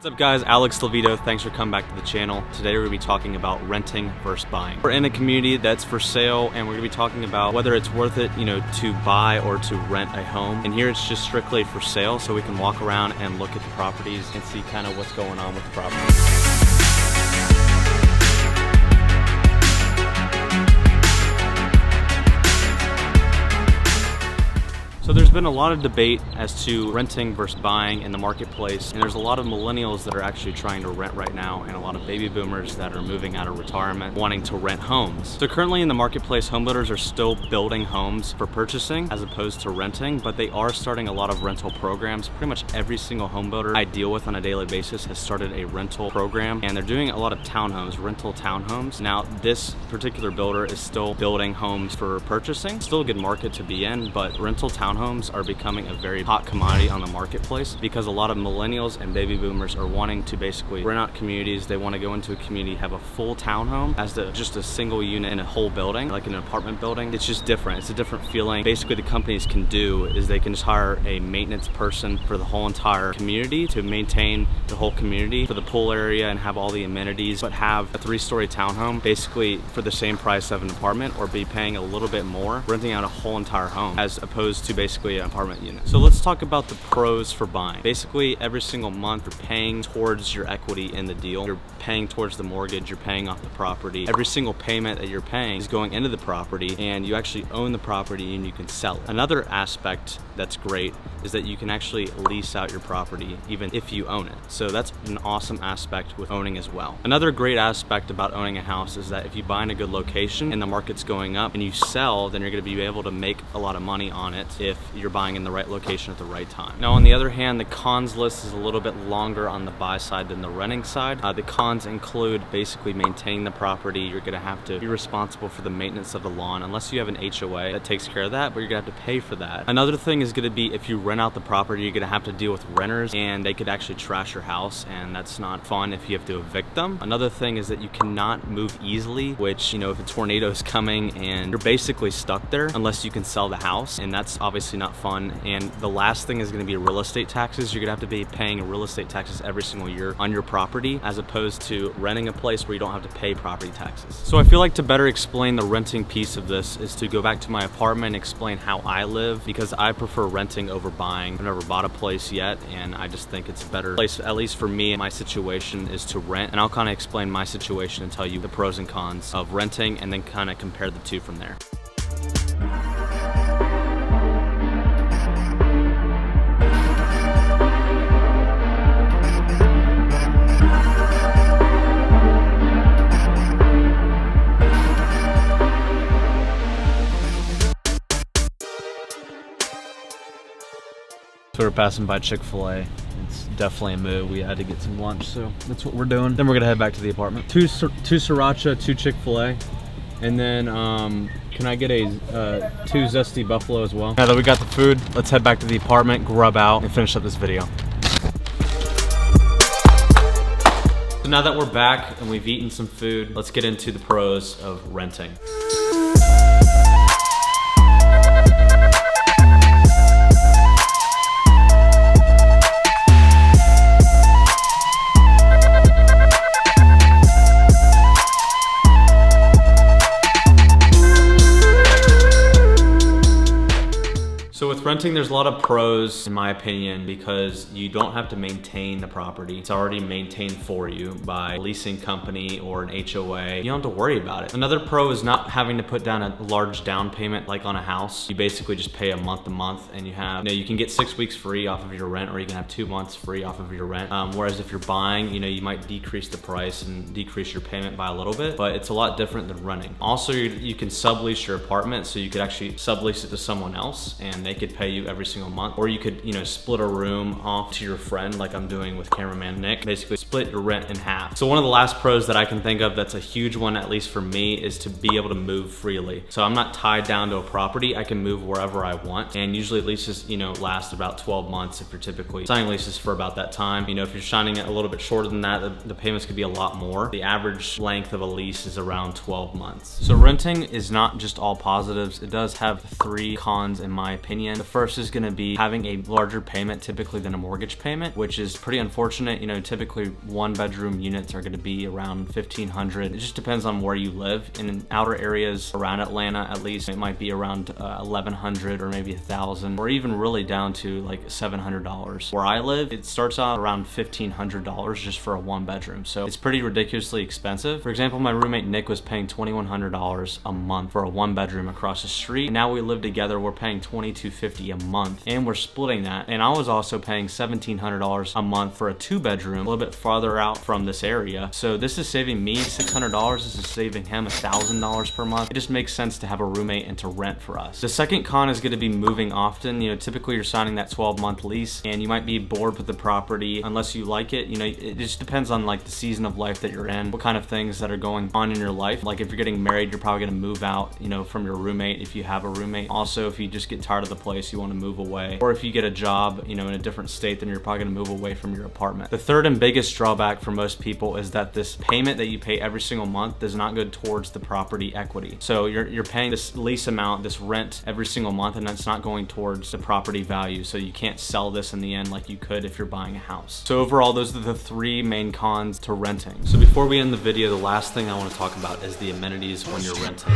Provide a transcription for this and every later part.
What's up guys, Alex Leveto, thanks for coming back to the channel. Today we're going to be talking about renting versus buying. We're in a community that's for sale and we're going to be talking about whether it's worth it, to buy or to rent a home. And here it's just strictly for sale, so we can walk around and look at the properties and see kind of what's going on with the property. So there's been a lot of debate as to renting versus buying in the marketplace, and there's a lot of millennials that are actually trying to rent right now, and a lot of baby boomers that are moving out of retirement wanting to rent homes. So currently in the marketplace, homebuilders are still building homes for purchasing as opposed to renting, but they are starting a lot of rental programs. Pretty much every single homebuilder I deal with on a daily basis has started a rental program, and they're doing a lot of townhomes, rental townhomes. Now this particular builder is still building homes for purchasing. Still a good market to be in, but rental townhomes are becoming a very hot commodity on the marketplace because a lot of millennials and baby boomers are wanting to basically rent out communities. They want to go into a community, have a full townhome as just a single unit in a whole building, like an apartment building. It's just different. It's a different feeling. Basically, the companies can do is they can just hire a maintenance person for the whole entire community to maintain the whole community for the pool area and have all the amenities, but have a 3-story townhome basically for the same price of an apartment, or be paying a little bit more, renting out a whole entire home as opposed to basically an apartment unit. So let's talk about the pros for buying. Basically, every single month you're paying towards your equity in the deal. You're paying towards the mortgage, you're paying off the property. Every single payment that you're paying is going into the property, and you actually own the property and you can sell it. Another aspect that's great is that you can actually lease out your property even if you own it. So that's an awesome aspect with owning as well. Another great aspect about owning a house is that if you buy in a good location and the market's going up and you sell, then you're going to be able to make a lot of money on it if you're buying in the right location at the right time. Now on the other hand, the cons list is a little bit longer on the buy side than the renting side. The cons include basically maintaining the property. You're going to have to be responsible for the maintenance of the lawn, unless you have an HOA that takes care of that, but you're going to have to pay for that. Another thing is going to be if you rent out the property, you're going to have to deal with renters, and they could actually trash your house, and that's not fun if you have to evict them. Another thing is that you cannot move easily, which, if a tornado is coming and you're basically stuck there unless you can sell the house, and that's obviously not fun. And the last thing is going to be real estate taxes. You're going to have to be paying real estate taxes every single year on your property, as opposed to renting a place where you don't have to pay property taxes. So I feel like to better explain the renting piece of this is to go back to my apartment and explain how I live, because I prefer renting over buying. I've never bought a place yet, and I just think it's a better place, at least for me. My situation is to rent, and I'll kind of explain my situation and tell you the pros and cons of renting, and then kind of compare the two from there. So we're passing by Chick-fil-A. It's definitely a move. We had to get some lunch, so that's what we're doing. Then we're gonna head back to the apartment. Two sriracha, 2 Chick-fil-A, and then can I get a 2 zesty buffalo as well? Now that we got the food, let's head back to the apartment, grub out, and finish up this video. So now that we're back and we've eaten some food, let's get into the pros of renting. So with renting, there's a lot of pros in my opinion, because you don't have to maintain the property. It's already maintained for you by a leasing company or an HOA. You don't have to worry about it. Another pro is not having to put down a large down payment like on a house. You basically just pay a month, and you can get 6 weeks free off of your rent, or you can have 2 months free off of your rent. Whereas if you're buying, you might decrease the price and decrease your payment by a little bit, but it's a lot different than renting. Also, you can sublease your apartment, so you could actually sublease it to someone else, and they could pay you every single month. Or you could, split a room off to your friend, like I'm doing with cameraman Nick. Basically split your rent in half. So one of the last pros that I can think of that's a huge one, at least for me, is to be able to move freely. So I'm not tied down to a property. I can move wherever I want. And usually leases, last about 12 months if you're typically signing leases for about that time. If you're signing it a little bit shorter than that, the payments could be a lot more. The average length of a lease is around 12 months. So renting is not just all positives. It does have 3 cons in my opinion. The First is gonna be having a larger payment typically than a mortgage payment, which is pretty unfortunate. You know, typically 1-bedroom units are gonna be around $1,500. It just depends on where you live. In outer areas around Atlanta, at least, it might be around $1,100 or maybe $1,000, or even really down to like $700. Where I live, it starts out around $1,500 just for a 1-bedroom. So it's pretty ridiculously expensive. For example, my roommate Nick was paying $2,100 a month for a 1-bedroom across the street. And now we live together, we're paying $2,250 a month, and we're splitting that. And I was also paying $1,700 a month for a 2-bedroom, a little bit farther out from this area. So this is saving me $600. This is saving him $1,000 per month. It just makes sense to have a roommate and to rent for us. The second con is going to be moving often. You know, typically you're signing that 12-month lease and you might be bored with the property unless you like it. You know, it just depends on like the season of life that you're in, what kind of things that are going on in your life. Like if you're getting married, you're probably going to move out, you know, from your roommate if you have a roommate. Also, if you just get tired of the place, you want to move away. Or if you get a job, you know, in a different state, then you're probably going to move away from your apartment. The third and biggest drawback for most people is that this payment that you pay every single month does not go towards the property equity. So you're paying this lease amount, this rent every single month, and that's not going towards the property value. So you can't sell this in the end like you could if you're buying a house. So overall, those are the 3 main cons to renting. So before we end the video, the last thing I want to talk about is the amenities when you're renting.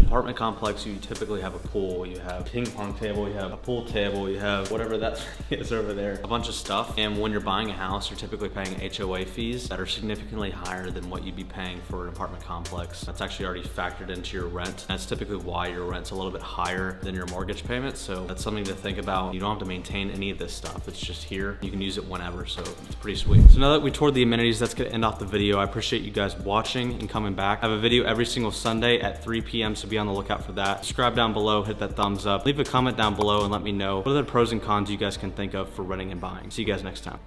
Apartment complex, you typically have a pool, you have a ping pong table, you have a pool table, you have whatever that is over there, a bunch of stuff. And when you're buying a house, you're typically paying HOA fees that are significantly higher than what you'd be paying for an apartment complex. That's actually already factored into your rent. That's typically why your rent's a little bit higher than your mortgage payment. So that's something to think about. You don't have to maintain any of this stuff. It's just here. You can use it whenever, so it's pretty sweet. So now that we toured the amenities, that's gonna end off the video. I appreciate you guys watching and coming back. I have a video every single Sunday at 3 p.m. so be on the lookout for that. Subscribe down below, hit that thumbs up, leave a comment down below and let me know what are the pros and cons you guys can think of for renting and buying. See you guys next time.